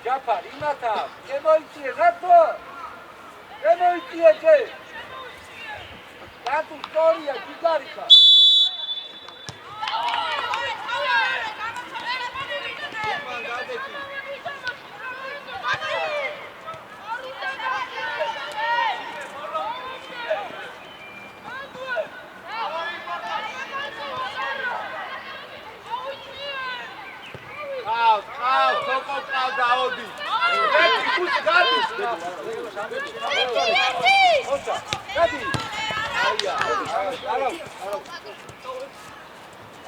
Jafar, imata, emoitie, rato, emoitie, che, rato, storia, gigarika.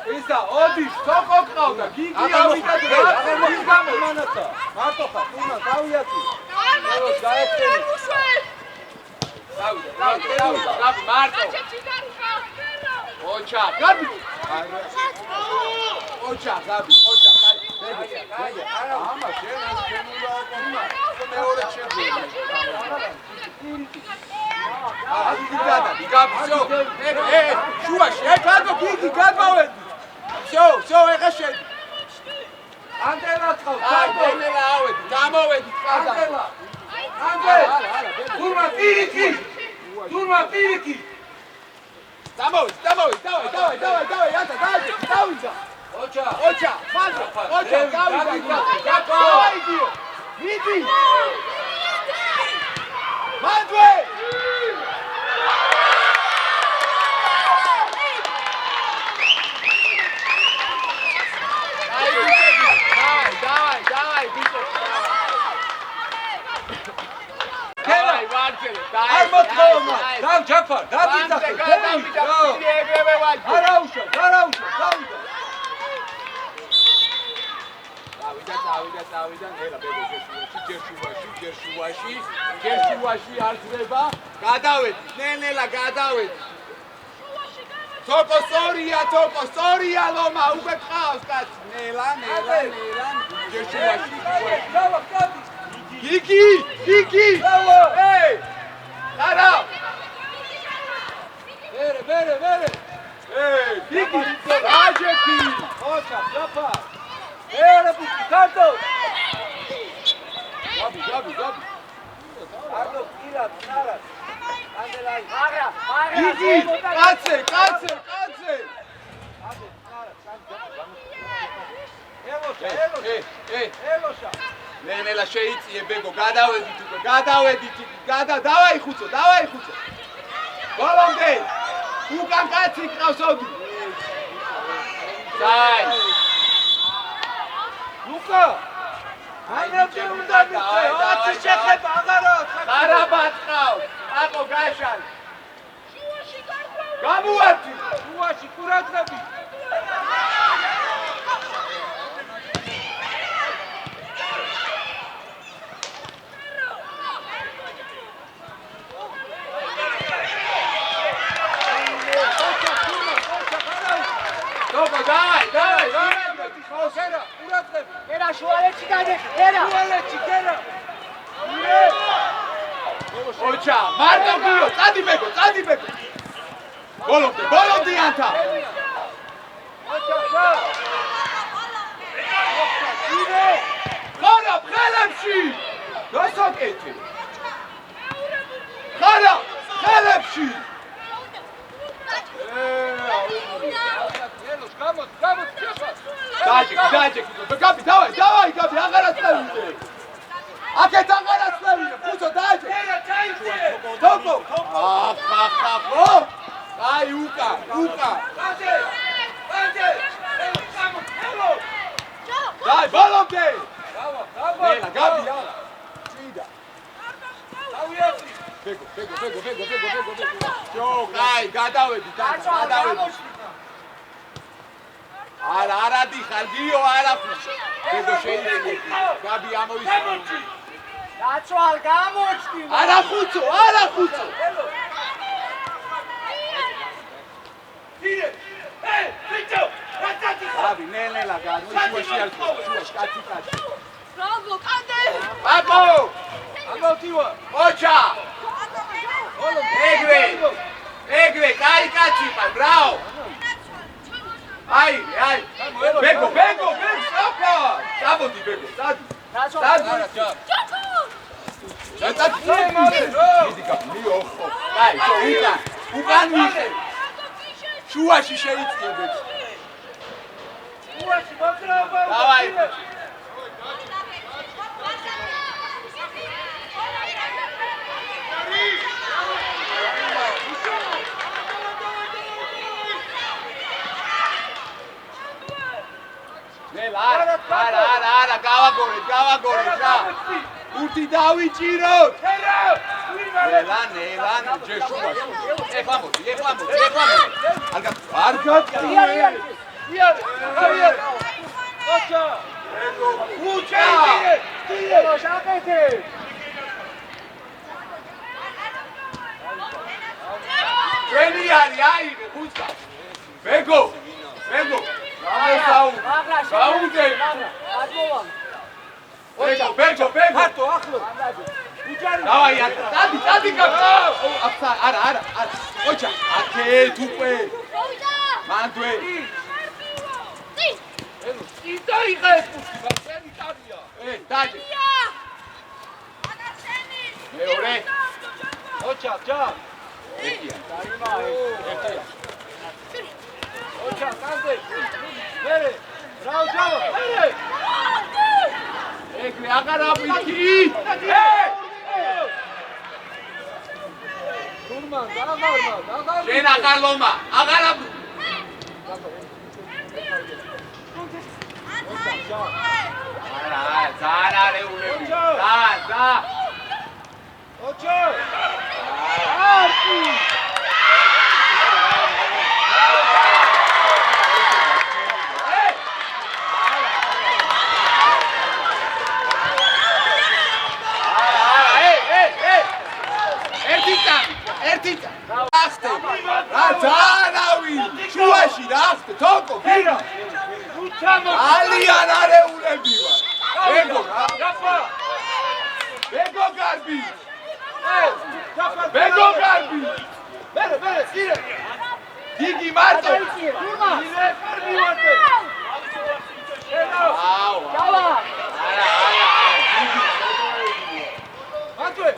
Ისა, ოდის, სოკო ყავდა, გიგი ავიდა და ის გამომანაცა. მარტო ხარ, თუმა გავიაცი. ნელოს გაეცენი. დავიდა, მარტო. ოჩა, გაბი. ოჩა, გაბი, ოჩა. არა, ამა შენ შემულა აკონა. მეორე შეგვიძლია. გიგადა, შუაში, ეკადო გიგი გადმოვედი. всё, ეხა შენ. ანდელა წავ, ანდელა ავედი, დამოვედი ყადა. ანდელა. თურმა პირიქი. დამოვედი, დავი, ატა, დავიდა. ოჩა, მანდო, დავიდა. დავიდიო. მიდი. მანდვე. Dam Jafar, davida. Arausha, davida. დავიდა, ნელა ჯერშუაში არ ძრება. გადავედი, ნელა გადავედი. თოკო სწორია ლომა, უკვე ყავს კაცი. ნელა. ჯერშუაში. გიგი. არა. მერე. გიგი, აჯეთი. ოჩა, Jafar. Era buscando. Gabi. Ardo kila, nara. Andelai. Ara. Gigi, katse. Elosha. Nela შეიწიე ბეგო, გადავედით. დავაი ხუცო. ბოლომდე. უკან კაცი ყავს ოდი. დაი. ლუკა. აინათი უნდა მიწე, აცი შეხება აღარო. ხარაბად ყავს. აკო გაშალ. შუაში გარდა. გამოვარდი. შუაში ყურადღები. Давай! Ხოსერა, ყურადღები. კერა შუალეთში გადეხი, კერა. ოჩა, მარტო გიო, წადი ბეგო. ბოლომდე ანთა. ოჩა. ხარა ხელებში გასაკეთე ხარა ხელებში დაჯექი გაბი დავაი გაბი აღარაცნავიდე აქეთ აღარაცნავიდე ფუცო დაჯექი თოკო ახახახო აი უკა დაი ბოლომდე ნელა გაბი არა წიდა ბეგო ჯო აი გადავედი არა დიხარ გიო არაფერს ბეგო შეიძლება გაბი ამოვისწრო დაცვალ გამოჩდი არა ხუცო გაბი ნელა გაბი შუაში არ შუაში კაცი ბრავო კანდე პაპო ამოვთივა ოჩა ეგრე კაი კაცი ხარ ბრავო აი ბეგო საფა წამოდი ბეგო დადი უკან მიხე შუაში შეიწიებეთ დავაი არა გავაგორე რა უთი დავიჭიროთ ნელა ჯეშუაში ეხლა მოდი არ გაწია ოჩა უჩა შაკეთე ჩვენი არის აიღე ხუცა ბეგო გაუნდე ბეგო ხარტო ახლო დავაი დადი კაპა აფსა არა ოჩა აკეთ უკვე მანდვე იტაიღე ფუსი კაბია დაჯე მეორე ოჩა ჯა ერთია ოჩა კანზე მერე რაუჯავა მერე ეგრე აღარ ავიქი გურმან დაღარმა შენ აღარ ლომა აღარ აბ არა ზარარეულები და ოჩა არტი ერთიცა ახტე რა ძანავი შუაში რა ახტე თოკო გირა ალიან არეულები ვარ ბეგო გარბი მერე სირე დიდი მარტო ირე კარბი ვარ აუ დავა არა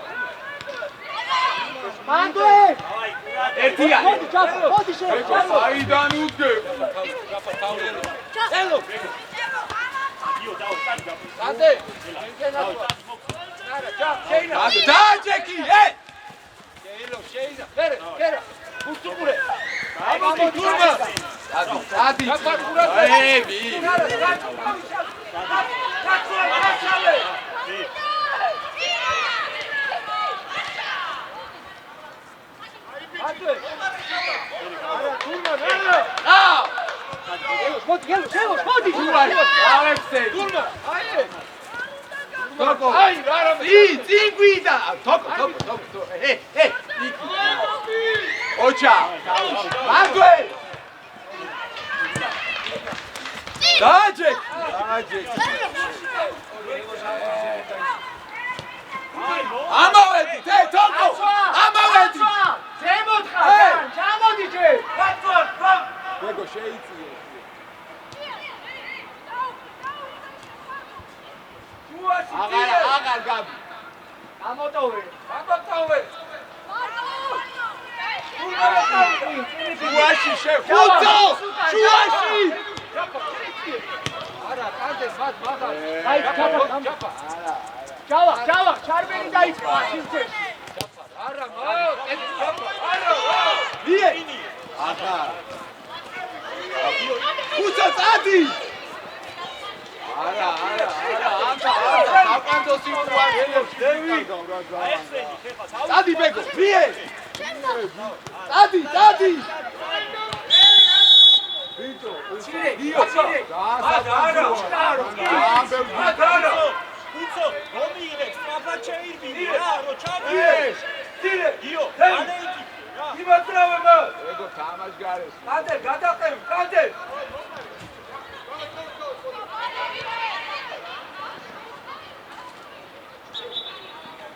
მანდვე ერთია მოდი შენ აიდან უდგე ელო დადე დაჯექი ელო შეინა კერა ფუტუკურე ამოდი თურმა დადი ეები არა თურმა ნელა მოდი ავექსე თურმა აი თოკო აი რა წინგვიდა თოკო ოჩა მანდვე დაჯე ამავედი თოკო ამავედი ზემოთ ხარ ჩამოდი ჯერ ბეგო შეიწიე შუაში გამოტოვე. გამოტოვე. შუაში შეხუცო! შუაში! არა, კანდეს მათ მაგარ. აი, ჩაფა. ჯავა, ჩარბენი დაიწყო სივრცეში. არა, არა. ვიე? ახლა. ხუცო წადი! არა, ანტა, აკანძო სიტუაციებს დევი. წადი ბეგო, ვიე? წადი! ვიტო, ჩირე. არა. უცო, რომი იღებს, სწრაფად შეირბინე რა, რო ჩარდი. ტირე. გიო, ჰეი. ანე იგი. იმათრავე მას. ეგო თამაშ გარეს. კანდე, გადაყევი, კანდე.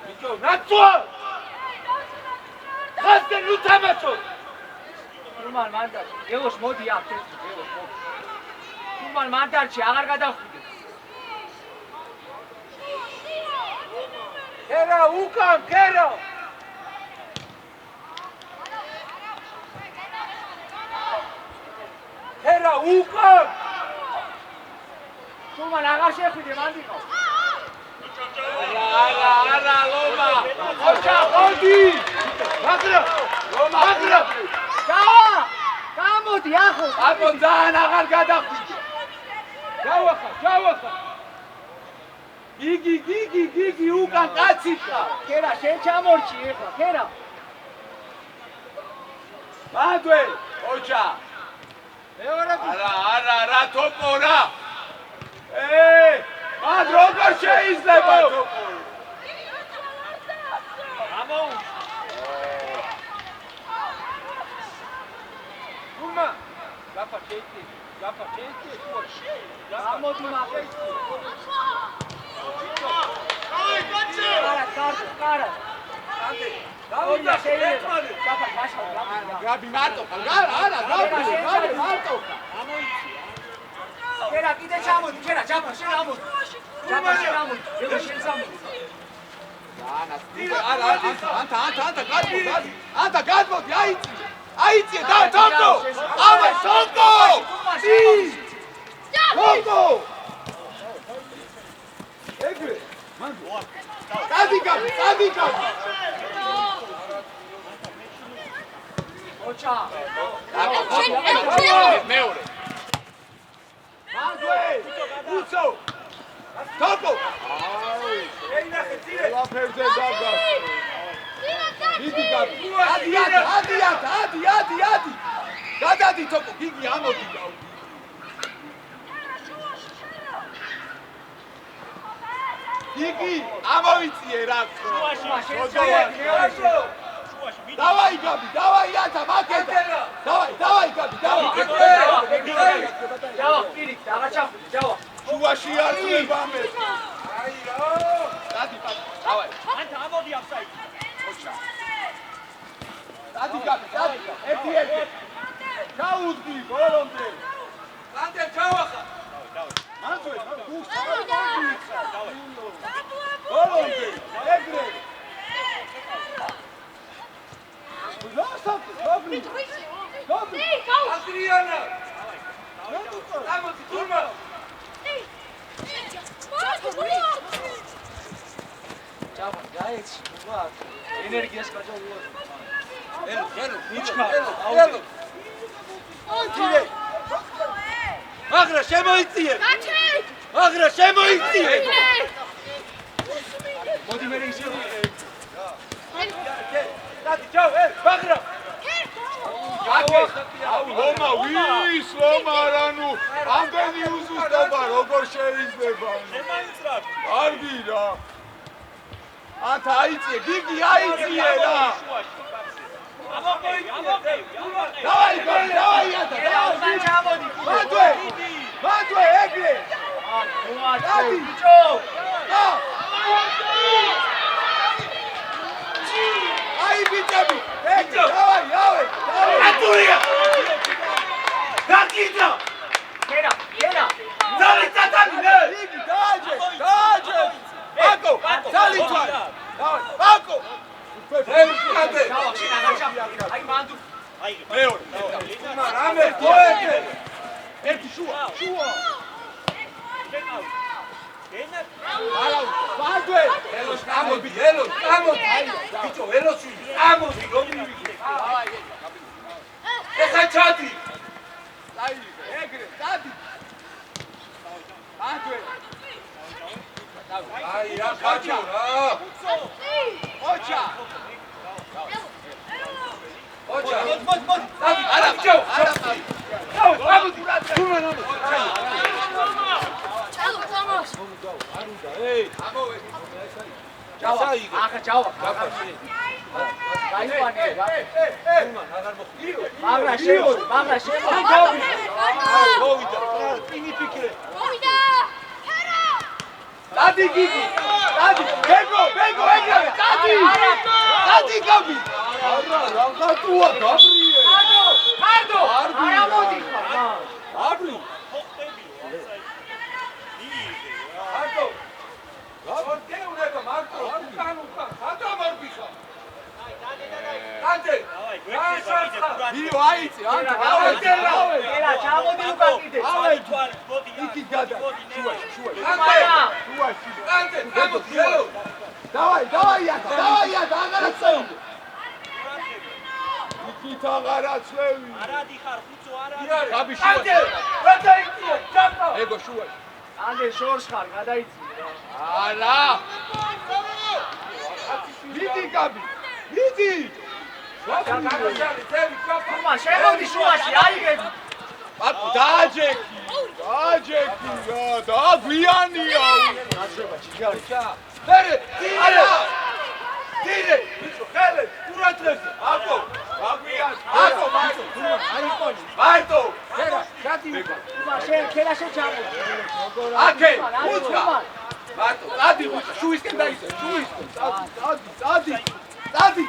ვიტო, ნაცვა! ხასე ნუ თამაშო. თურმან მანდარჩი, გელოს მოდი აქ ეს გელოს მოდი. თურმან მანდარჩი აღარ გადახვიდე. კერა უკან, კერა. კერა უკან. თურმან აღარ შეხვიდე მანდიყო. არა, ლომა. ხოჭა, ხოდი. აგრა. ლომა, აგრა. ჯავა! გამოდი ახლა. აბო ძალიან აღარ გადახვიდე. ჯავახა. გიგი უკან კაციკა. კერა შენ ჩამორჩი ახლა, კერა. მანდვე, ხოჭა. არა, რა თოპო რა. მანდ როგორ შეიძლება თოპო? ამოუშვი. გურმა. გაფა ჩეიტი შუაში. გამოდი მაგას. აი, კაცო. კარა. კანდე. დავიდა შეიძლება. ერთმანე. გაფა გაშა. გაბი მარტო. არა, გაბი მარტო. კერა კიდე ჩამოდი, კერა, ჯაფა, შენ ამოდი. ჯაფა, შენ ამოდი. ეგ შენ სამოდი. ანტა გადმოდი, აიწიე, თამკო! ამა, თამკო! თამკო! ეგრე, მანდ. წადი გადი. ოჩა. მეორე. მანდვე! უცო! თამკო! ეი ნახე, წირე! ლაფერზე დაგას. დიდი გადი. ადი. გადადი თოკო, გიგი ამოდი. გიგი, ამოვიწიე რა. შუაში. დავაი გადი, ატა მაგედა. დავაი გადი. ჯავა, პირიქ, აღარ ჩახვიდე, ჯავა. შუაში არ წება მე. აიო! დადი, დავაი. ანტა ამოდი აფსაიდ. დადი გადი. ერთი. ჩაუდგი ბოლომდე. კანდე ჩავახა. მანდვე, გუს ჩავაგდი. ბოლომდე, ეგრე. Adriana! Vamos, turma! ჯავა, გაეცი, ვარ. ენერგიას გაჭოლა. ელო. აუჯირე. აგრა შემოიწიე. აგრა შემოიწიე. მოდი მე ისე. დადი, ჩაო, აგრა. ლომა ვის ლომა რანუ ამდენი უზუსტება როგორ შეიძლება შემაიწრა. არგი რა ანთა აიწიე გიგი აიწიე რა ამოყი. დავაი ანთა დავაი ჩამოდი. მანდვე ეგრე დადი ბიჭო. აი ბიჭები ეგრე დავაი ავე ატურია დაკიდა კერა. ძალი წაწამი გიგი დააჯე აკო ძალი წვა დავაი მეორე. რამე გოეთე. ერთი შუა. ვარდვე. ელოს გამოდი, ელოს გამოდი. ბიჭო, ელოსი გამოდი, რომ მივიდე. ეხა ჩადი. ეგრე, დადი. ვარდვე. აი, რა ხაჭა რა. ოჩა. ოჩა. მოდი. დადი, არა, ბიჭო, არა. გამოდი. თურმე ნამო. ახლა ჩავა. მაგრამ მოვიდა. პინი ფიქრე. მოვიდა. დადი გიგი. დადი. ბეგო, ეგრე. დადი გაბი. არა, რა გატუა გაბრიე. ხარდო. არა მოდი. აბლი. ხარდო. გორდე უნდა მარტო. უკან. ხარდო მორბიხა. ანტე. ვიო აიცი, ანტე. ელა ჩამოდი უკან კიდე. ავი თვალი, მოდი. იქი გადა. შუაში. ანტე, გამოდი, ელო. დავაი, აღარაცეული. იქით აღარაცეული. არადი ხარ, ხუცო არადი. გაბი შუაში. ანტე, გადაიწია, ჩაპა. ეგო შუაში. ანდე შორს ხარ, გადაიწია. არა. მიდი გაბი. მიდი. ხუმა შემოდი შუაში, აიგებ. აკუ დააჯექი რა, დაგვიანია. მერე, ტირე. ბიჭო, ხელე, ყურადღებზე. აკო, დაგვიანს. აკო, მარტო. ხუმა შენ ჩამოდი. აკე, უცხა. მარტო, დადი უცხა, შუისკენ დაიწე, შუისკენ. დადი.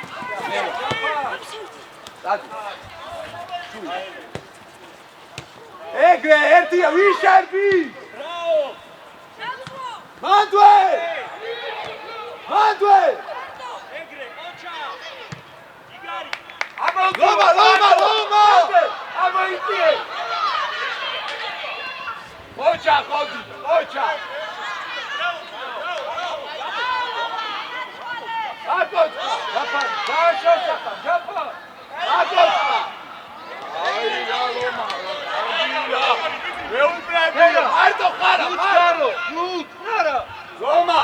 დადი. ეგრე, ერთია, ვიშერბი. ბრავო! მანდვე! ეგრე, ოჩა! იგარი! ლომა! ამოიწიე! ოჩა, ხოდი, ოჩა! აკოჩა! ჯაფა, ჯაფა! აკოჩა! აი რა ლომა! მეუბრებია! მარტო ხარა! არა! ლომა!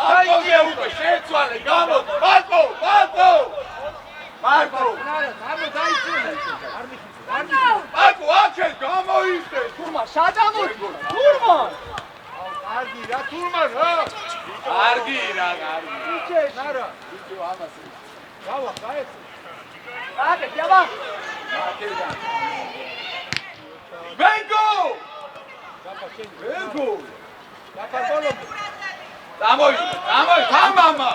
აიგე უკვე შეცვალე, გამოდი! მარტო! აკო, აქეთ გამოიხდე! ხუმა სადამოდი. ხუმა. კარგი რა, თურმა რა! კარგი რა. იჩეში. არა. ვიდეო ამას. გავა, გაეცე. აკე, ჯაბა. ბენგო! დამოი, თამამა!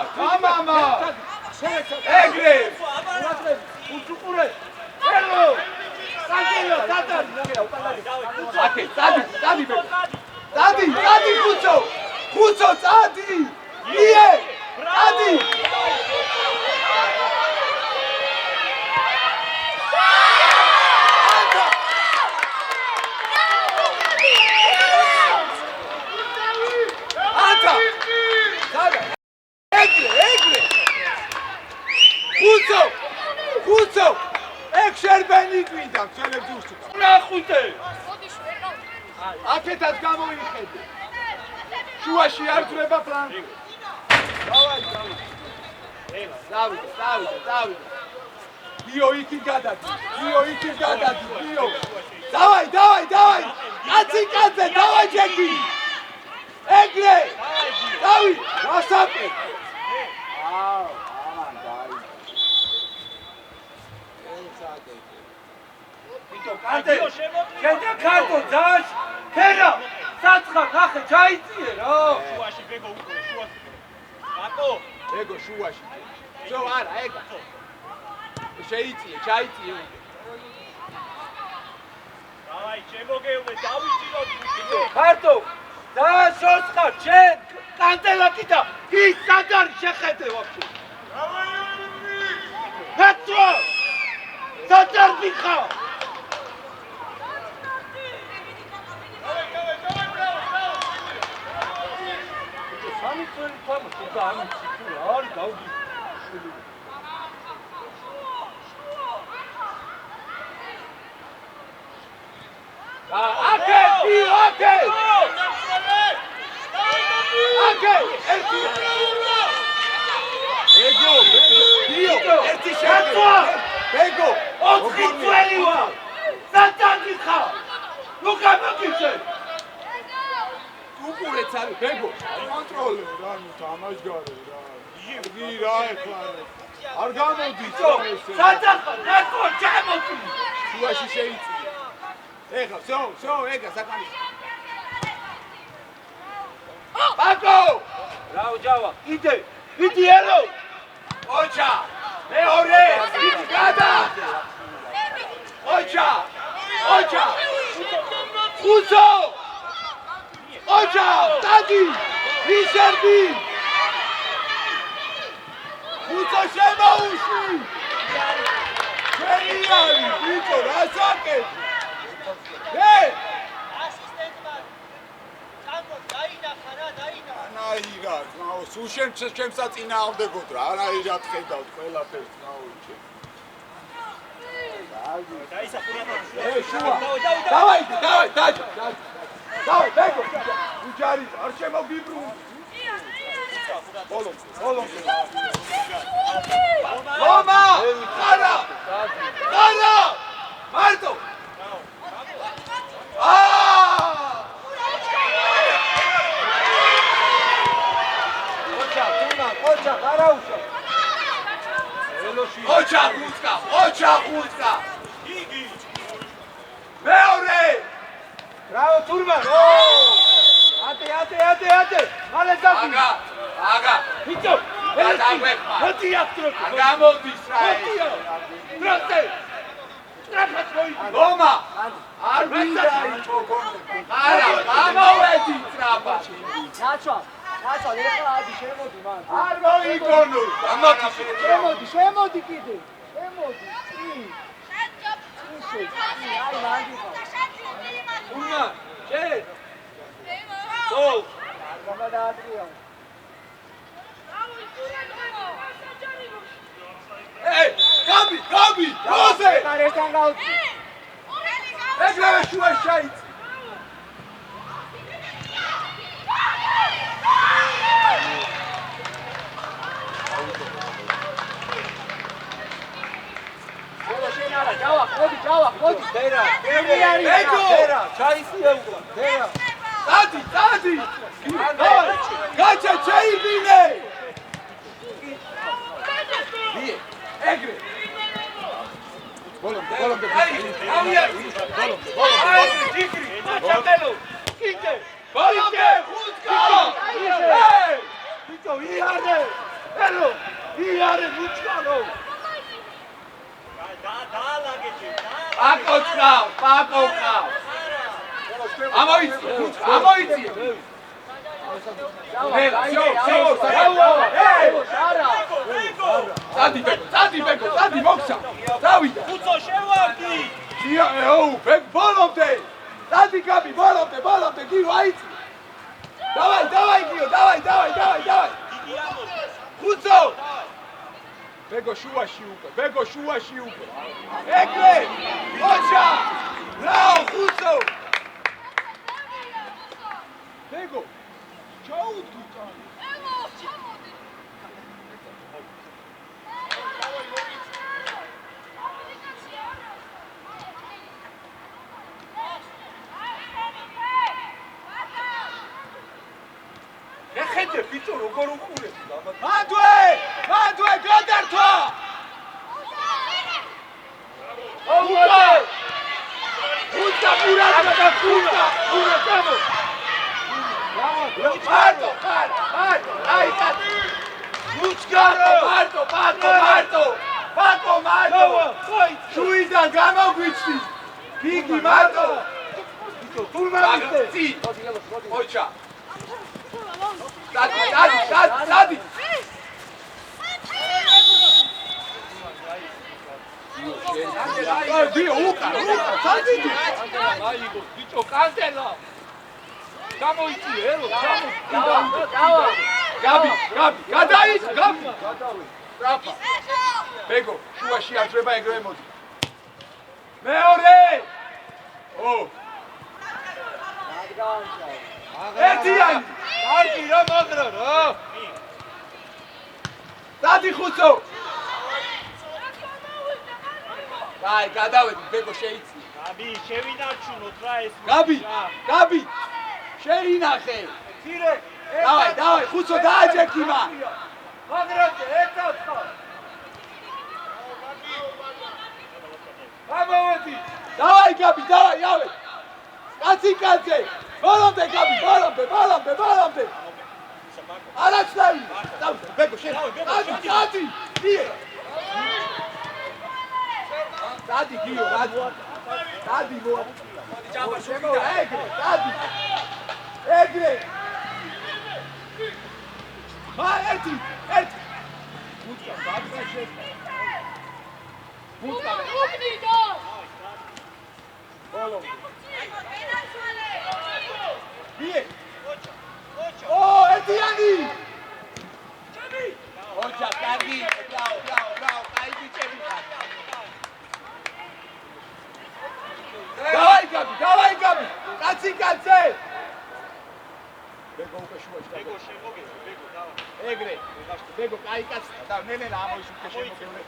ეგრე! უწუყურე! ელო! სანჯელო, დადარი! აკე, დადი ბენგო! დადი, ხუცო, დადი! იე! დადი! ხუცო! ეგ შერბენი გვინდა, მცველებს უსწრებს. ნახუთე! აკეთად გამოიხედე. შუაში არ ძრება ფლანგი. დავიდე. დიო იქით გადადი. დიო. დავაი. კაცი, დავაი ჯექი. ეგრე. დავი, გასაკეთე. ამან დაი. კანტე, შენდა კარტო ძაშ, ფერა, საცხა, ხახე, ჩაიწიე რა. შუაში ბეგო უკვე, შუაში. აკო, ეგო შუაში. ზო არა, ეგა. შეიწიე, ჩაიწიე. დავაი, შემოგეუნე, დავიჭიროთ. კარტო, ძაშოსხა, შენ კანტელაკი და ის სადარი შეხედე ვაფშე. დავაი. საჭარბი ხარ სამი წელი თამაში და ამის სიტყვა არის გავდი აკე ერთი ეგო ერთი შევა ეგო 4 წელი ვარ საჭარბი ხარ ლუკა მოგიწე უყურეთ არის ბეგო კონტროლე რა ნუ თამაშგარე რა იგი რა ეხლა არ გამოდის საჭახა ნაკო ჩამოწი შუაში შეიწია ეხლა всё ეგა საკანი ბაკო რა უჯავა იდი ელო ოჩა მეორე იდი გადა ოჩა ხუცო ოჩა დადი ვისერდი ხუცო შემოუში შეიარი ბიჭო რა საკეთე ანაირა ძმაო სულ შემსა წინააღმდეგოთ რა ანაირად ხედავთ ყველაფერს ძმაო ჩემ დავაი დაჯა დავაი ბეგო უჯარი არ შემოგიბრუნ ბოლო მომა ხარა მარტო ოჩა ხარაუშა ოჩა ხუცკა იგი მეორე ბრავო თურმან ატე მალე დაგვი აგა ბიჭო ერთი აქტროკი გამოდის რა ტროტე ტრაფას მოიდი მომა არ ვიდაი არა გამოვედი ტრაფაში ნაცვა ეხლა ადი შემოდი მან არ მოიგონო შემოდი კიდე შემოდი აი ვანდიყო უნა შე სულ გამადაატრიო გაბი როზე კარესთან გავწი ეგრევე შუა შაიც ჯავა, მოდი. დერა. დერა, ჩაისია უკვე. დერა. დადი. გაჩა ჩაიბინე. ვიე, ეგრე. ბოლომდე. ავია. ბოლომდე. ჯიგრი, ჩატელო. კიკე. ბოლომდე, ხუთკა. ბიჭო, იარე. ელო, იარე, ბუჩკანო. Pakokao. Amoitzi. Zadi boksa. Davida. Kuco shevaki. Bolomte. Zadi gabi, bolomte, Gio aitzi. Давай, Gio, давай. Kuco. Bego šuaši upe. Ekle! Oča! Bravo, Kuco! Bego! Čau tu tamo? Evo, čamo ti! Ეხეთე, ბიჭო, როგორ უყურებ? მანდვე, გადართვა! Uta purata da puta! Pura camo! Marto! Ai, cazzo! Luciano! Marto! Suiza, gamo guici! Pighi, Marto! Turmaviste! Sì! Ocha! Dadi! აი ბიო უკან საძიდი აი ბიჭო კანტელა გამოიწიე ელო დავა გაბი გადაიც გაბი ტრაფა ბეგო შუაში აძრება ეგრევე მოდი მეორე ო ერთიანი კარგი რა მაგრა რა დადი ხუცო აი გადავედი ბეგო შეიცი გაბი შევინარჩუნოთ რა ეს გაბი შეინახე ძირე დავაი ხუცო დააჯექი მა მაგრაზე ერთად ხარ გამოვედი დავაი გაბი დავაი ავე კაცი ბოლომდე გაბი ბოლომდე არაცდავი ბეგო შენ დადი დიე დადი გიო დადი მოა ჯაბა შემო ეგრე მა ერთი ბუტკა ბაგრაშე ბუტკა უკნიდო ბოლო დიე ო ერთიანი ოჯა კარგი ბრავ აი ბიჭები დავაი გაბი კაცი ბეგო უკვე შუაში ბეგო შემოგე ბეგო დავა ეგრე ბეგო კაი კაცი და ნენენა ამოის უკვე შემოგევლე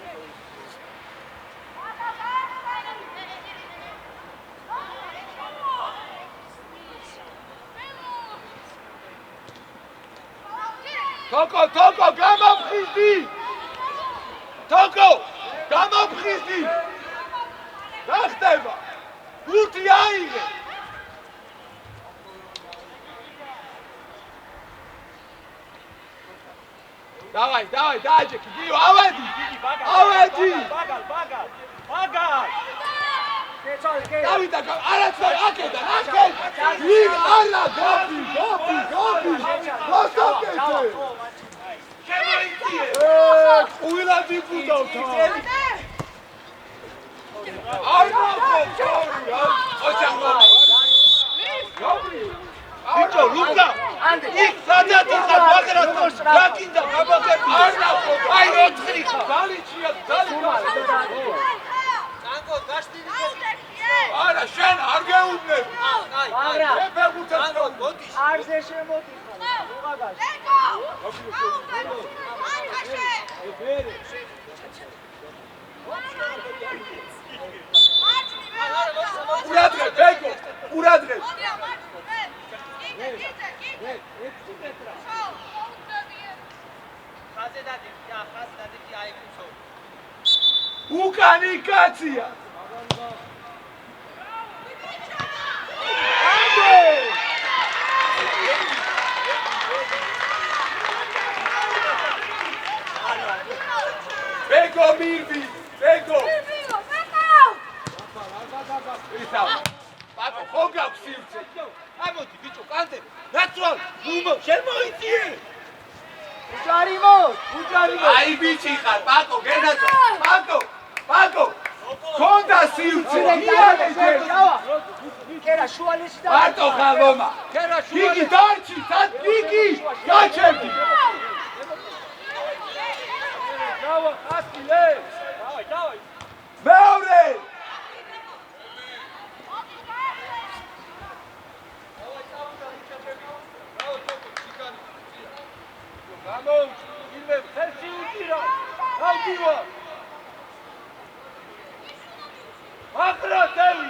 თოკო გამოფხიზდი რა ხდება გუთი აიღე დავაი დააჯექი გიო ავედი ბაგალ დავიდა არაცვარ აქედან არა გობი მოსტოკეთე შემოიწიე უილადი ბუდავთა არა ბიჭო ლუკა იქ სადაც ხარ ბაგრატოს რა კიდე გაბაგები აი ოთხი ხარ გალიჩია კანკო გაშტილი არა შენ არ გეუბნებ მაგრამ კანკო გოდის არზე შემოდი უღაგაში ურადღე ბეგო ურადღე უკანი კაცია ბეგო მირბი ბეგო ბაბო ხო გაქვს სივრცე ამოდი ბიჭო კანტე ნაცვალ ნუმო შენ მოიწიე უჯარი აი ბიჭი ხარ ბაკო გენაცვალ ბაკო კონდა სივრცე კერა შუალეში და მარტო ხალომა იგი დარჩი სად იგი გაჩერდი დავა ასილე დავაი მეორე ილმე ხელში უჭირა ავდივა აკრატელი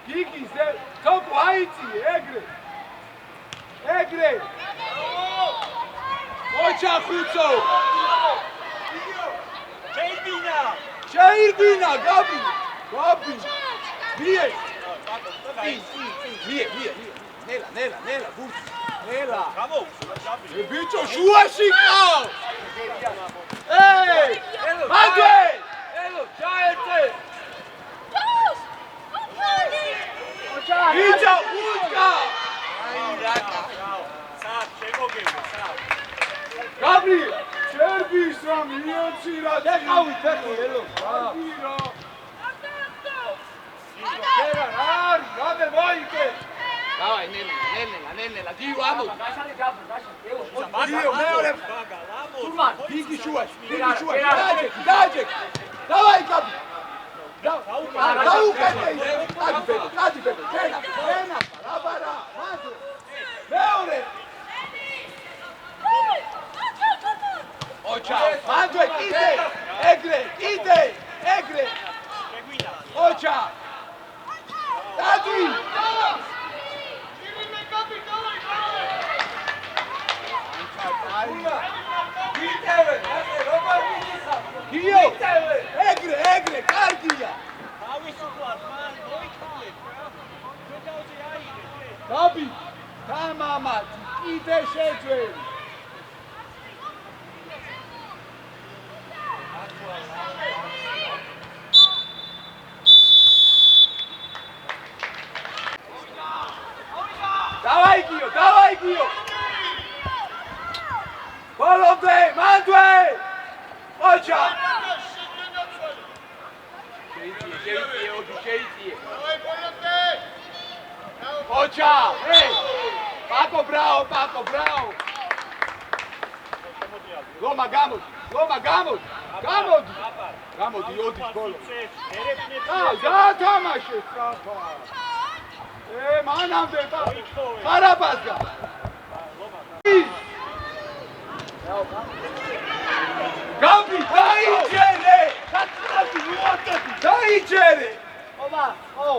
გიგიზე თოპ აიწი ეგრე ოჩა ხუცო შეირბინა გაბი მie ნელა ბურთი ნელა ბიჭო შუაში ყავ მადე ჩაერთე. ოჩა იწა უჩკა. სად შემოგევა სად გაბრიელ შერბის რამ იოცი რა ეხავი ფეხი ელო. რამე მოიკე. დავაი ნელა გიო ამო. გაშალი ჯაბრი გაშალი ელოს გიო მეორე. ბაგა ლამო თურმან დიდი შუა. დაჯექი. დავაი კაბი. დაუკეთე. კადი ბედო. ენა. აბარა. მანდ. მეორე. ოჩა. მანდ კიდე. ეგრე. შეგვიდა ოჩა. დადი. გიო ეგრე კარგია თავისუფლად მან მოიქნეთ რა შეტავზე აიღეთ დაბი თამამად კიდე შეძვენ დავაი გიო ბოლომდე მანდვე ოჩა შეიწიე ოჩა პაკო ბრაო ლომა გამოდი ოდის ბოლო გათამაშე სწრაფა მანამდე ხარაბასგა Gabi, დაიჯერე! კაცი უოტები, დაიჯერე! ობა ო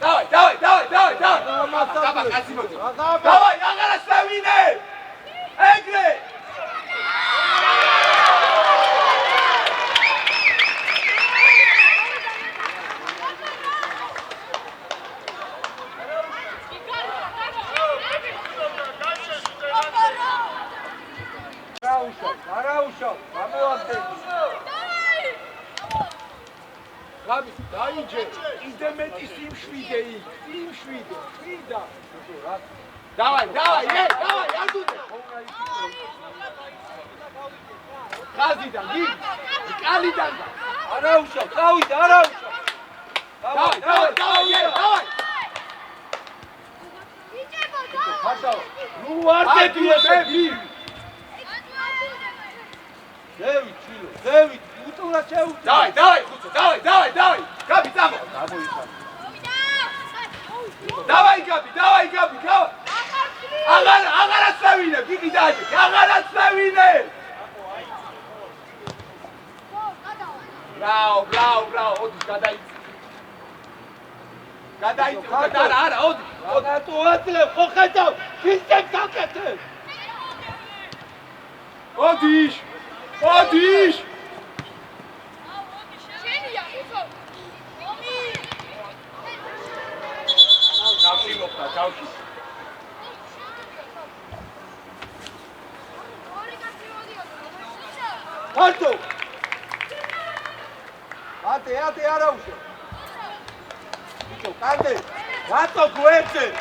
დავაი! კაცი მოდი. დავაი, აღარა შევინე! ეგრე! არაუშავ, გამოვაგდები. Gabi, დაიჯერე! ისე მეტი სიმშვიდე იქ, შვიდა. დავაი, ანდუდე. ხაზიდან, კალიდან. არაუშავ, დავაი. ნუ არ დედიები. დევით, უტურა შეუწევ. დავაი, ხუცო, დავაი. Gabi, წამო. დავაი, Gabi. აღარა წევინე, გიგი დააჭე. აღარა წევინე. ბრაო, ოდის გადაიწე. არა, ოდის. თუ აწლე, ხო ხედავ, ფისებ გაკეთე. ოდის. Გავში. Alto! Ate, arausho. Ito, cante. Gato, cuete.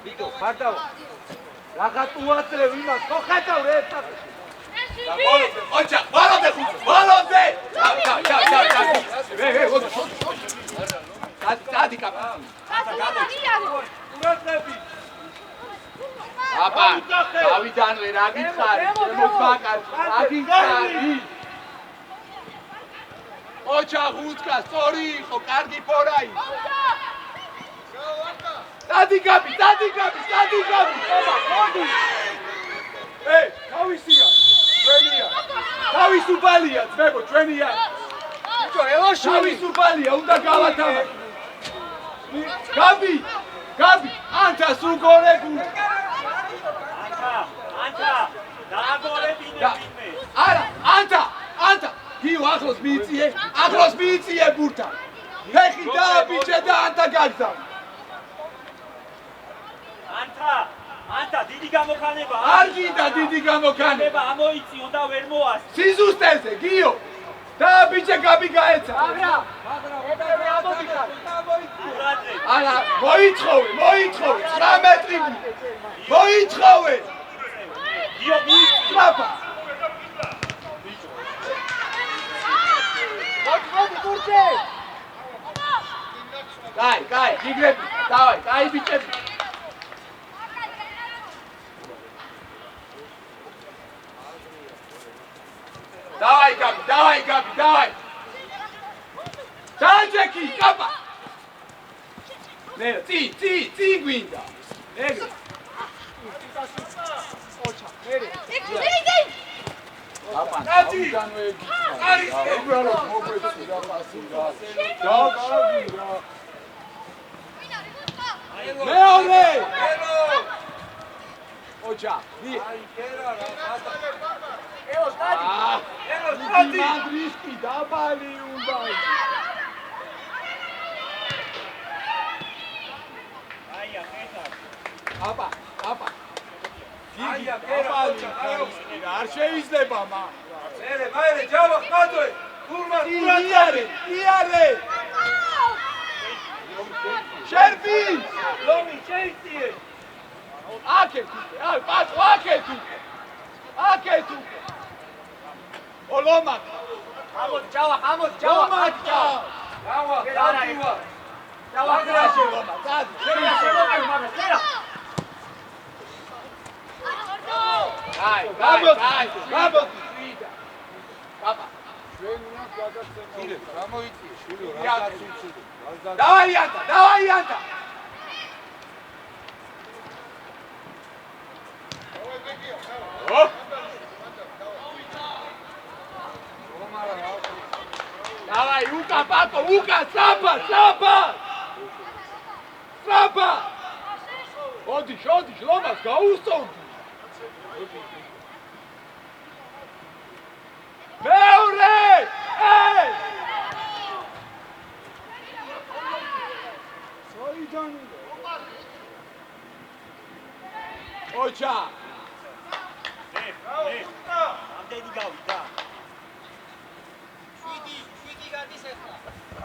Ito, fatao. Ragatu atre, vima, cojata, ureta. Ocha, balonde, balonde. Dadi capaz. აბა, დავიდანვე რა გითხარი, მოგვაკარში. ოჩა ხუცკა, სწორი იყო, კარგი ფორა იყო. დადი გაბი. აბა, მოდი. თავისია, ჩვენია. თავისუფალია, ძმებო, ჩვენია. ბიჭო, ელოში თავისუფალია, უნდა გავათამაშო. გაბი, ანთა სუგორებული. ანთა დააგორებინე ვინმე არა ანთა გიო ახლოს მიიწიე ბურთა ფეხი დააბიჭე და ანთა გაგზავნა ანთა გინდა დიდი გამოხანება. არ გინდა დიდი გამოქანება. ამოიწიო და ვერ მოასწრო. სიზუსტეზე, გიო. და ბიჭე გაბი გაეცა. მაგრამ ეგრევე ამოდიხარ. ურადე. არა, მოიცხოვე, 9 მეტრი. მოიცხოვე. გიო მიიწიო. ტრაფა. მოდი გურჯე. კაი, გიგრები. დავაი, კაი ბიჭები. დავაი გაbi, დავაი. დაჯექი, კაპა. მე, წი გვინდა. ეგრე. ოჩა, მერე. კაპა, კაცი! განვეგი. არის ებრალო მოგვეცი და პასი რა. დაგაგი რა. მეორე. ოჩა, ვი. ელოს დადი. მადრისკი დაბალი უნდა. აია, ხეთა. აპა. გიგია დაბალი. არ შეიძლება მა. მერე, ჯავა, ხატვე. გურმან, იარე. შერბი. ლომი, შეიწიე. აკეთ, პატო, აკეთ. ოლომა. ამოდ ჯავა. ჯავა, დაივა. ჯავა აგრაში ლომა, დადი. შემოყევი მაგრამ სერა. გამოდი. კაპა. ჩვენ უნდა გადაცემა. გამოიწიე, შვილო, რა დაწუწუდო. დავაი ანტა. Давай, Ука, папа, Ука, сапа! Ოდიშ, ლომას გაუსწორდი. მეორე! საიდან? ოჩა. ამდენი გავიდა.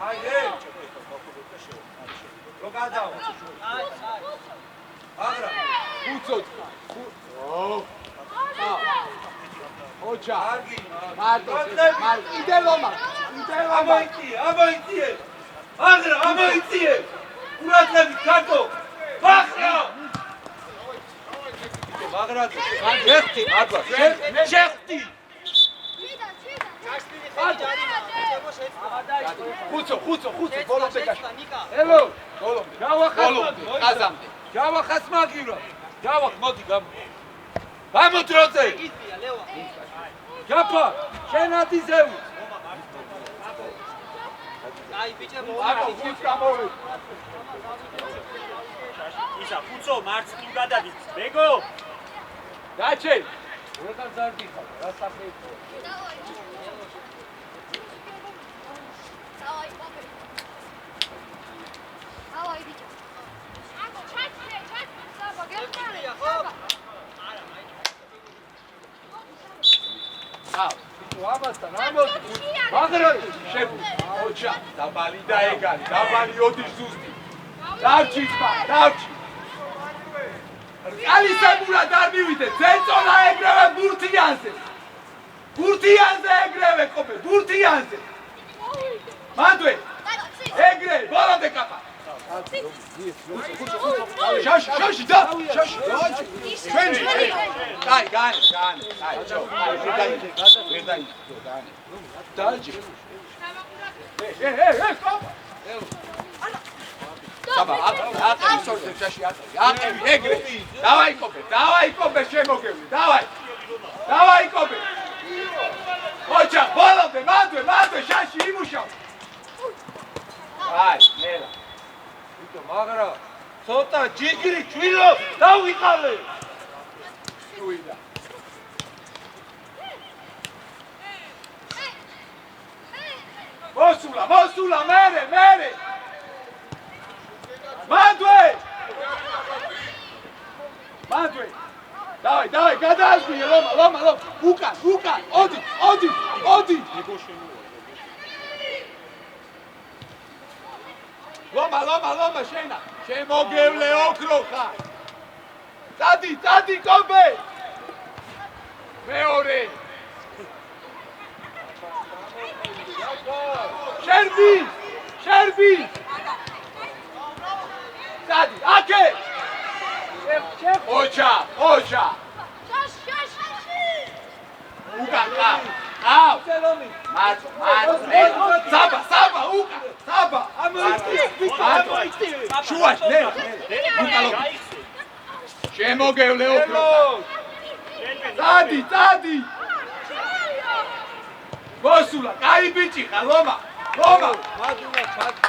აიდე. რო გადავა. აგრა. უცოდ. ოჩა. მარტო. იდე ლომა. ამოიწიე. აგრა, ამოიწიე. ურათები ქართო. ბახრა. მაგრაძე. შეხტი. ხუცო, ბოლომდე გაშ. ელო, ბოლომდე. ყაზამდე. ჯავახას მაგივრა. ჯავახ, მოდი გამო. გამოდროზე. ჯაფა, შენადი ზევი. აი ბიჭე აკო, ხუც გამოვე. ისა, ფუცო, მარცხნივ გადადის. ბეგო. დაჩე. როგორ ზარდიხარ? რა საფრთხე? ამასთან ამოდი. მაგრაძე შეფუ. ოჩა, დაბალი და ეგარი. დაბალი ოდის ზუსტი. დავჭი. ალისებურად არ მივიდე. ზეწოლა ეგრევე ბურთიანზე. ეგრევე ყოფე, ბურთიანზე. მანდვე. ეგრე, ბოლომდე კაპა. შაში და ჩვენ გაი ჩო ვერ დაიჯი კაპა აკი სორტე შაში აკი ეგრე დავაი კოპე შემოგევლი დავაი კოპე ოჩა ბოლომდე მანდვე შაში იმუშავ აი ნელა მაგრა ცოტა ჯიგრი ჩვილო დავიყავე. შუიდა. მოსულა მერე. მანდვე. მანდვე. დავай, გადაასვიე, ლომა. უკან, ოდი. ლომა, შენა. შემოგევლე ოქრო ხარ. დადი, კობე. მეორე. შერბი. დადი, აკე. ოჩა. უკან ყავ. საბა, უკან. საბა. შუაში, ნელა. შემოგევლე ოქრო. დადი. მოსულა, კაი ბიჭი ხარ, ლომა. მადულა ჩადი.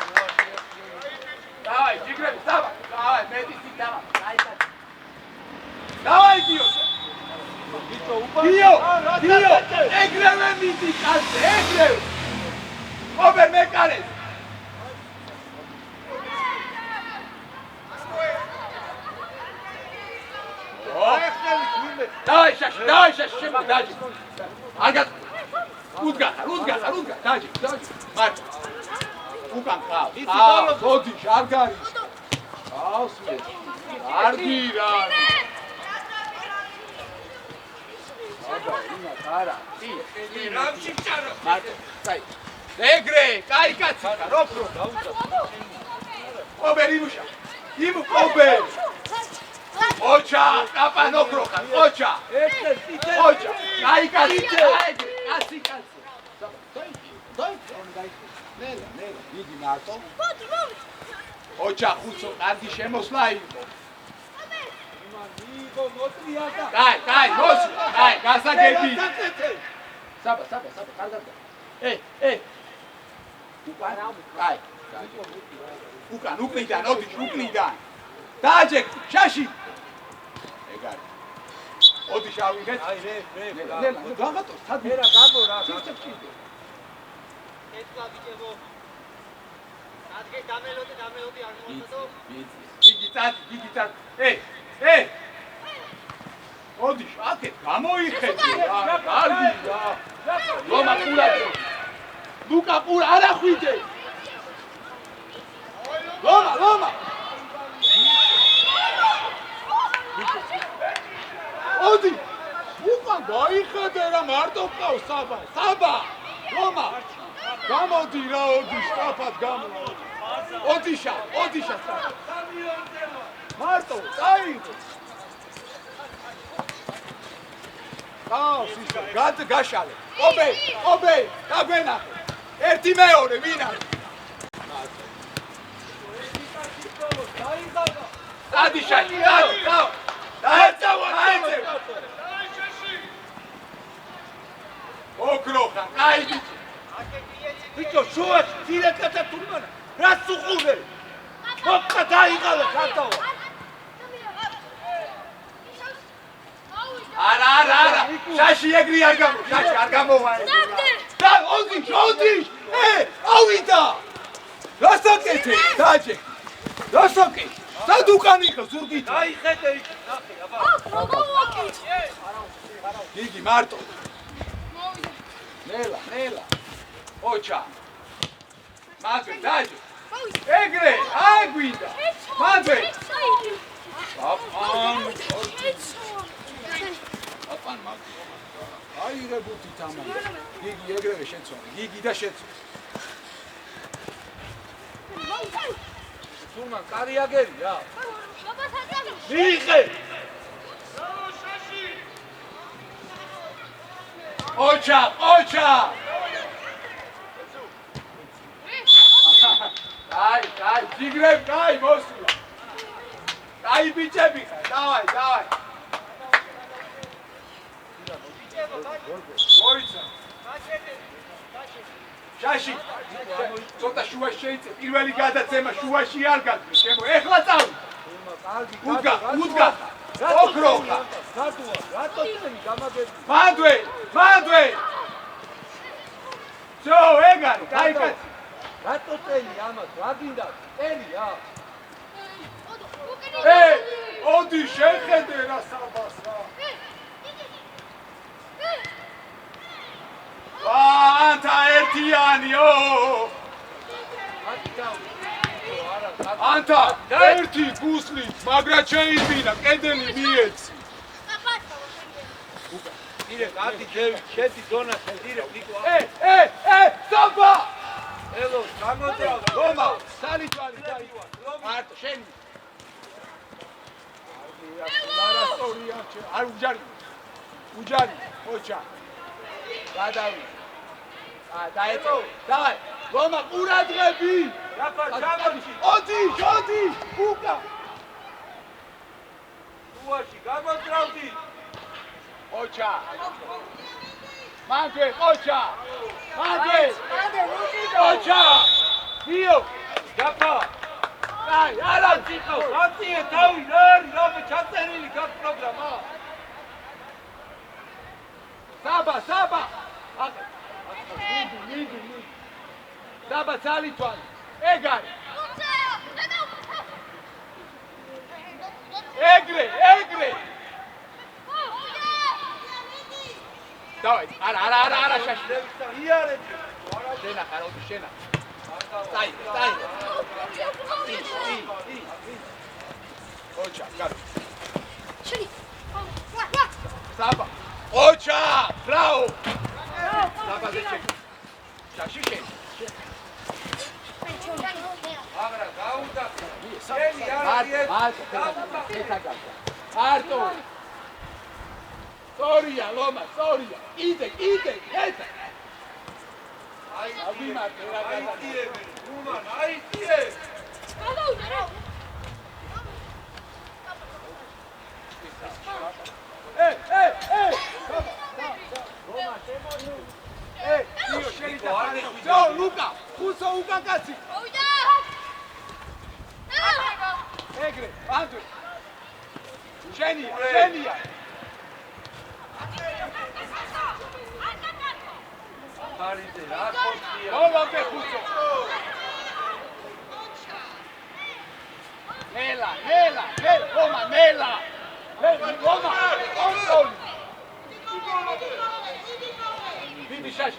დავაი, ჯიგრები, საბა. დავაი, მედიცი დავა. დავაი, დიო. ეგრევე მიდი კაცზე, ეგრევე. ობერ მეკარეს. დავაი, შაში, შემოგდაჯი. აგად უდგა, დაჯი. მარტო. უკან ხავ. გოდიშ, არ გარის. ავსმე. არ გირა. არა, რამში ჩარო. მარტო, კაი. ეგრე, კაი კაცი ხარ, ოქრო. ობერ იმუშა. ობერ. ოჩა, კაპან ოქრო ხარ, ოჩა. ოჩა, კაი კაცი. კაცი. ნელა, დიდი მარტო. ოჩა, ხუცო, კარგი შემოსვლა იყო. კაი, მოსვლა, გასაგები. საბა, კარგად. უკან, უკნიდან, ოდიშ, უკნიდან. დააჯეკ, შაში. ეგარი. ოდიშ ავიღეთ. ნელა, რაღაცო, სადმე. ერა გამო რა. გიგი წადი. ოდიშ, აკეთ გამოიხედე რა, კარგი რა. ლომა პურაძე. ლუკა პურა, არა ხვიდე. ლომა. ოდი. უკან გაიხედე რა, მარტო ყავს საბა. ლომა. გამოდი რა, ოდი, სწრაფად გამო. ოდიშა. მარტო, წაიღო. გაშალე. ობე, დაგვენახე. ერთი მეორე, ვინ არის? დადი შაში, დაეწევ. ოქრო ხარ, კაი ბიჭი. ბიჭო, შუაში, ძირეკაცა თურმანა, რას უყურე? მოყვა დაიღალე, ხარდავა. არა. შაში ეგრე არ გამოვა. და ოდიშ. ავიდა. რასაკეთე, დაჯე. სად უკან იყო ზურგით? დაიხედე იქ, ნახე, აბა. გიგი მარტო. ნელა. ოჩა. მადვე, დაჯე. ეგრე, აი გვინდა. მადვე. აპან მაგ. აი რებუთი თამა. გიგი ეგრევე შეცვალე. გიგი და შეცვალე. თურმან კარიაგერი რა. მიიღე. ოჩა. აი, ჯიგრებ, მოსულა. აი ბიჭები ხარ, დავაი. მოიცა. შაში. ცოტა შუაში შეიწე. პირველი გადაცემა შუაში არ გაგვი. შემო, ეხლა წავი. უდგა. ოქრო ხარ. რატო წენი გამაგები? მანდვე. ძო, ეგარი, კაი კაცი. რატო წენი ამას? რა გინდა? წენი რა. მოდი შეხედე რა საბას რა. ანთა ერთიანიო. ანთა ერთი გუსლით, მაგრამ შეიძინა კედელი მიეცი. ირე გადი შედი დონას ირე ნიკო საბა! ელო გამოდრავ რომა, სალიტვარი დაივა. მარტო შენ. არასტორია ჩე. არ უჯარი. უჯარი, ოჩა. გადავი. დაეწო. დავაი. რომა ყურადღები. რაფა ჩამოჩი ოდი, უკა. უაში გამოდრავდი ოჩა. მანქე, ოჩა. მანქე. ოჩა. დიო. გაფა აი, არა ციხო ხანტიე თავი რარი რამე ჩაწერილი გაქვს პროგრამა საბა. მიდი. საბა ძალითვალი. ეგარი. ეგრე. დავაი, არა შაში. იარეთ შენა ხაროდი შენა. სტაი. ოჩა, გარ. საბა. ოჩა, ბრავო. საბა ზეჩე. შაში შენ. აგრა გაუდა შენი არის არტო. სორია, ლომა, სორია. იდე, ეცა. აი ვიმართე რა გადა. უმან აიწიე დიო შენიდა. ძო, ლუკა, ხუსო უკაკაცი. ეგრე, ბანჯო. შენია. ხარიძე რა ხორცია მოვაკე ხუსო. ნელა, რომა, ნელა. რომა, კონტროლი.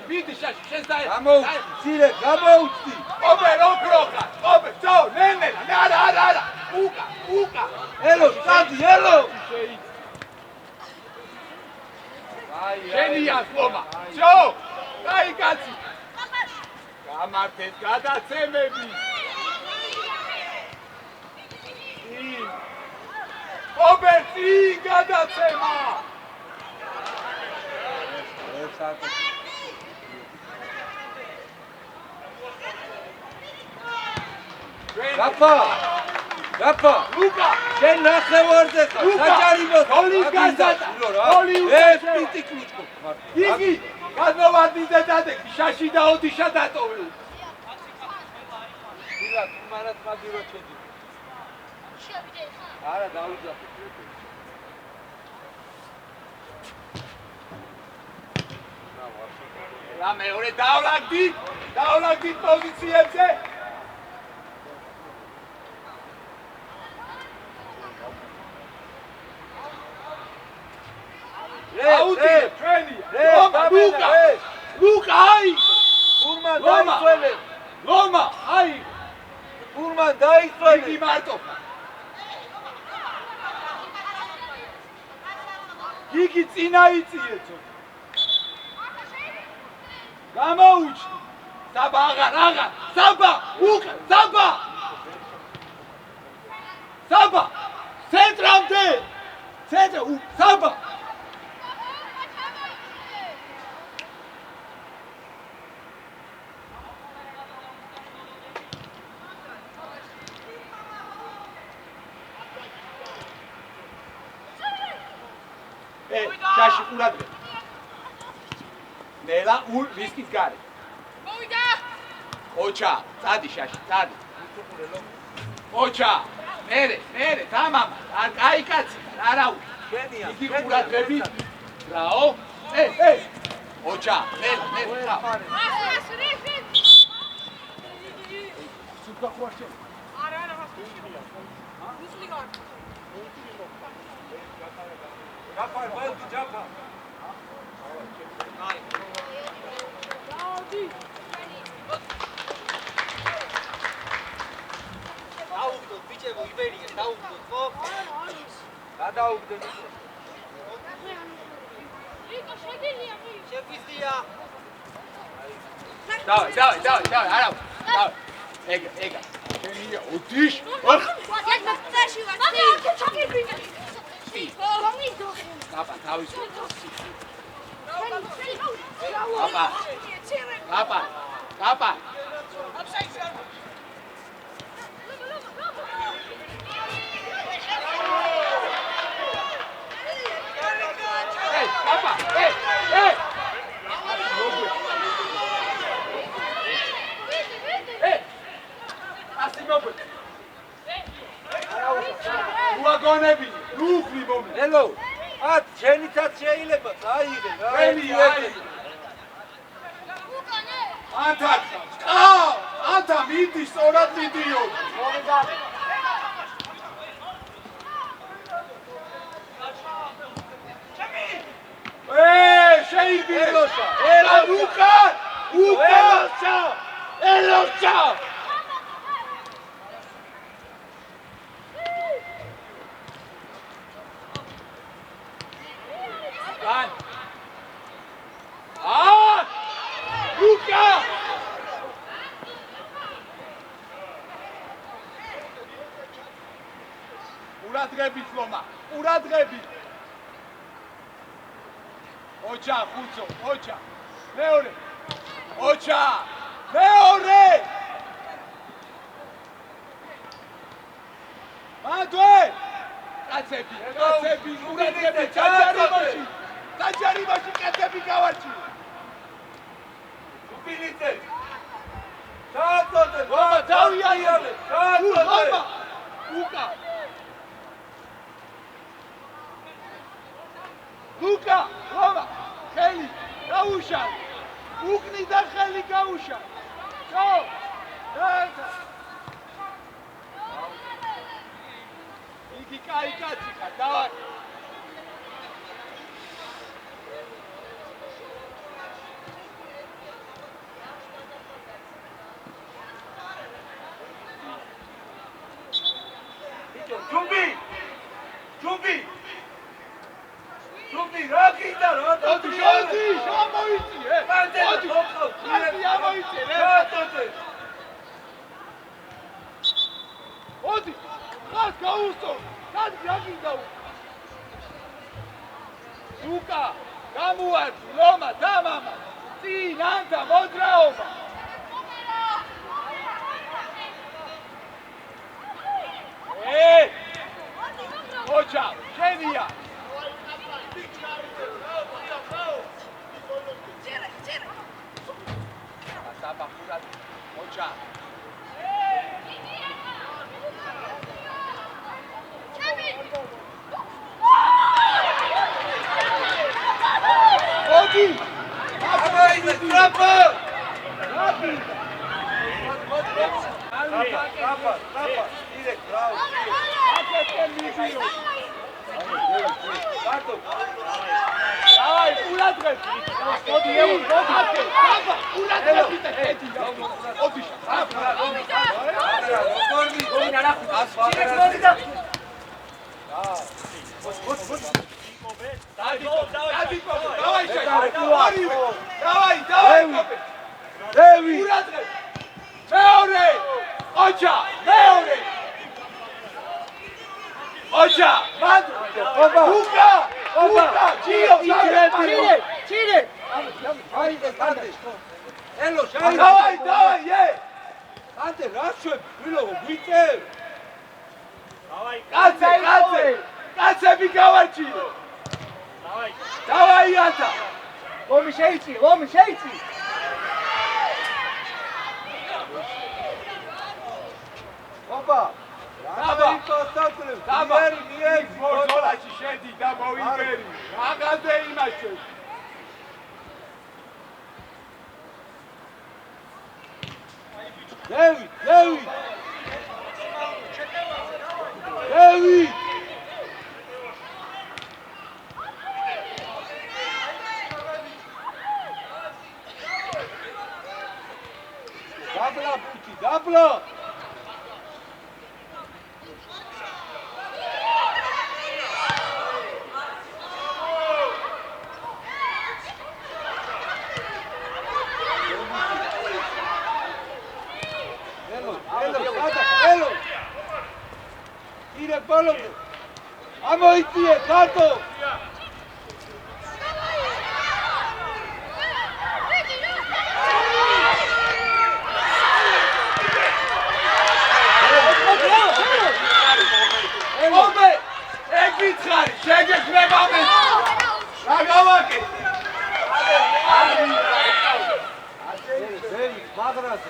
ვიდი შაში, შენ დაე. გამოუცირე გამოუცდი ობერ ოქროხა, ძო, ნენელა, არა. უკა. ელო სტადი ელო შენია ლომა. ძო, დაი კაცი. გამართეთ გადაცემები. ობერტი გადაცემა. გაფა ლუკა, შენ ნახევარზე ხარ საჭარიმო გოლის გასატა. ეს პიტიკლუტკო იგი გადმოვარდი და დადეკი შაში და ოდიშა დატოვე. დილა თუმარად მაგირო ჩედი არა დავიძახე რა მეორე დავლაგდი პოზიციებზე. აუდი ჩვენია. ლუკა, აი. ფურმან დაიწველე ლომა, აი. ფურმან დაიწველე იგი მარტო. იგი წინა იწიეცო. გამოუჩდი. საბა აღარ. საბა, უკა, საბა. ცენტრამდე. საბა. შაში ყურადღე. ნელა ვისკის გარე. მოვიდა. ოჩა, წადი შაში, წადი. ოჩა, მერე, თამამა, აი კაცი, არაუ. შენია იგი ყურადღები. რაო? ოჩა, ნელა. სუპა ხوارჩე. არა. ვისლიგარ. ჯაფარ, ბალდი, ჯაფარ. დაუგდოთ ბიჭებო, იბერია, დაუგდოთ, ხო? გადაუგდეთ. რიკო შეგიძლია შეგვიძლია. დავай, არა. დავай. ეგა. შენია ოდიშ. აბა, თავის. აბა. ელო, ათ შენიცაც შეიძლება წაიღე რა. ანთა მიდი, სწორად მიდიო. შეიდი. ელოშა. Luca! ურადღებით ლომა, ურადღებით. ოჩა, ხუცო, ოჩა. მეორე. ოჩა. მეორე. მადვე! კაცები, ურადღებით, გაჯარიმაში კაცები გავარჩი. უპილიტე. ჩააწოდე, ლომა, თავი აიარე. ჩააწოდე. Luca, Roma, Kelly, Gausha, Ugni da Kelly Gausha. Go! Iki kai katsika, davai. Jumbi, rakita, Odi, shamoitsi, Odi, amoitsi, Odi, kas gausto, kas rakita. Luca, gamuardi, Loma, tamama. Sin anta, modraoma. Ocha, genia. Pasaba pura. Ocha. Odi! Amoide, trapa! Trapa, direct, bravo. Ai, ურადღებ. მოდი, მოდი. ურადღებ და ხედი. ოდი. დავაი. ურადღებ. მეორე. ოჩა, მეორე. ოჩა, მანდ. Luca! Luca! Chile! Haide, cante. Elo, Davai, ye! Cante, rașo, bilo, uite. Kațe bigavaci! Davai, iata! Lomi sheici! Opa! Mieri, mozola ci scendi da Moiveri. Agade imace. Devi! დაბლა ფუჭი, დაბლა. ელო. ირე ბოლომდე. ამოიწიე, გატო. ომე, ეგიცხარი, შეგექმნება მე. რა გავაკეთე? მაგრაზე.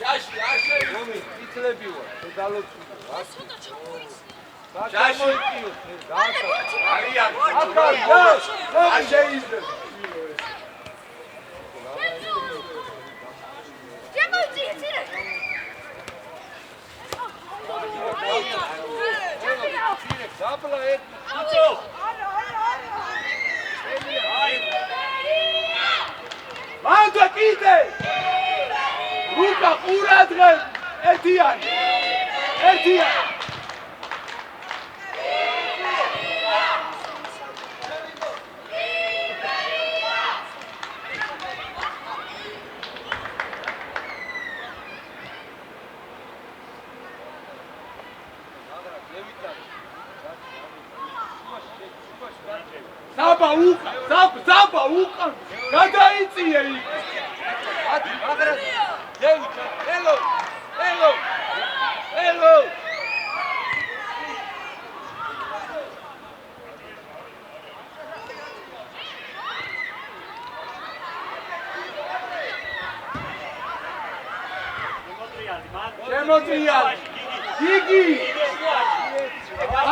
ჯაში, არ შეიძლება. რომი, იცლები ვარ, დალოცი. ცოტა ჩამოიცი. გამოიწიო, გააკეთე. არიან. არ შეიძლება. შემოიწიე, ცირე. დაბლა ეგ. მანდ კიდე. რუკა ყურადღებ. ერთიანი. საბა უკან გადაიწიე იქ. მაგრაზე. დევიდა. ელო. შემოწიალი. გიგი.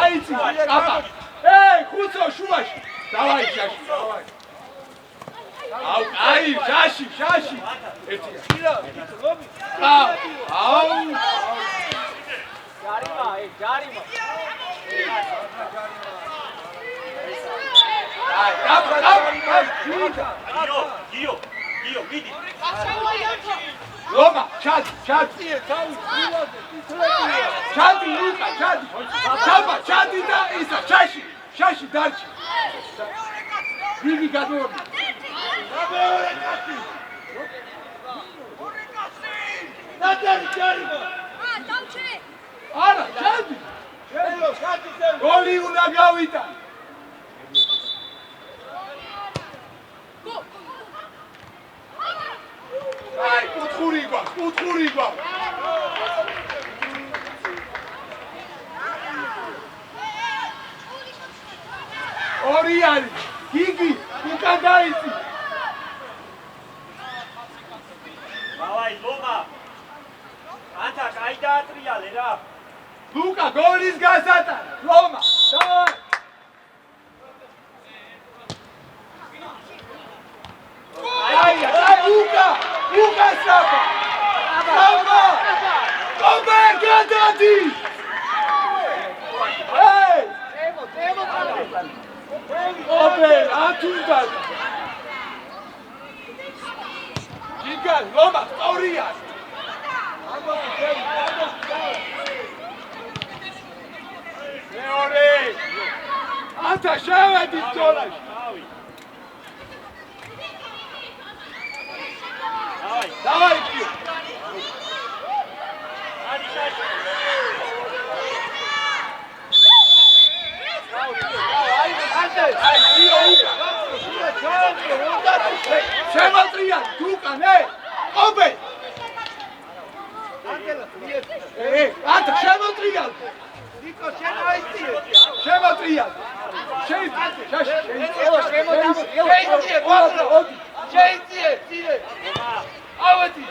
აიცი, აბა. ხუცო შუაში. დავაი შაში, დავაი. აუ, აი, შაში. ერთია. აუ. ჯარიმა. აი, გიო, მიდი. ლომა, ჩადი. ჩადი, ლუკა, ჩადი. ჩადი და ისა, შაში დარჩი. გიგი გადმოვიდა. დამჩე. არა, ჩადი. გოლი უნდა გავიტან. აი, კუთხური გვაქვს. ორი არის. გიგი, უკან დაიწი. დავაი, ლომა. ანთა კაი დაატრიალე რა. ლუკა გოლის გასატანა. ლომა. დავაი. აი, უკა საბა. ომე გადადი. ომე, ათუნდა. გიგა, ლომა, სწორია. მეორე. ანთა შევედი ბრძოლაში. დავაი, გიო. შემოწია, დუკანე. ობე. ანთა შემოწია. ნიკო შემოიწიე. შემოწია. შეიწიე, ცირე. ავედი.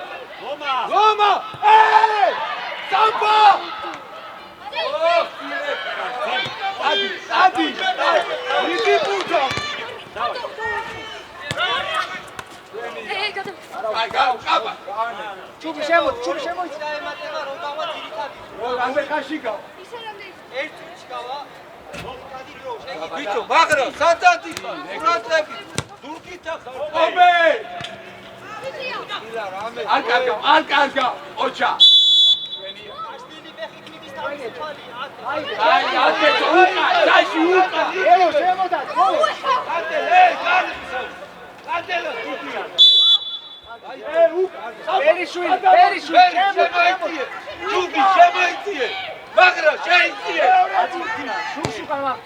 ლომა. საბა. ადი. იგი პუტა. აი, გავა. ჩუბი შემოიწი. რამდენ ხანში გავა? ბიჭო, მაგრა, სათათი, ყურადღებით, დურკით ახლა. ობე! არ კარგავ, ოჩა. აი, აკეთო, უკა, დაიში, უკა. ელო შემოდა ბერიშვილი შემოიწიე ჯუგი შემოიწიე მაგრა შეიწიე შუშუკა მაგ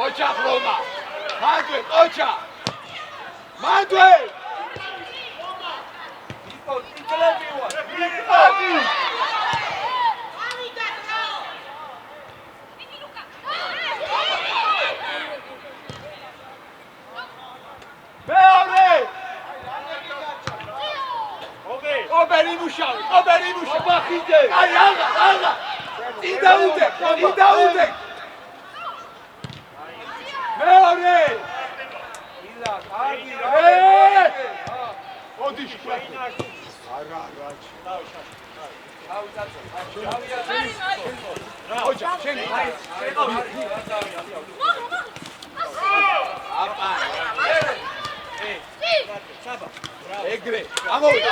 ოჩა ფლომა მანდვე ოჩა მანდვე ობერი მუშა ბახიდე აი აღა იდაუდე მეორე ილა კარგი ოდის არა ოჯა შენ აპა ეგრე გამოვიდა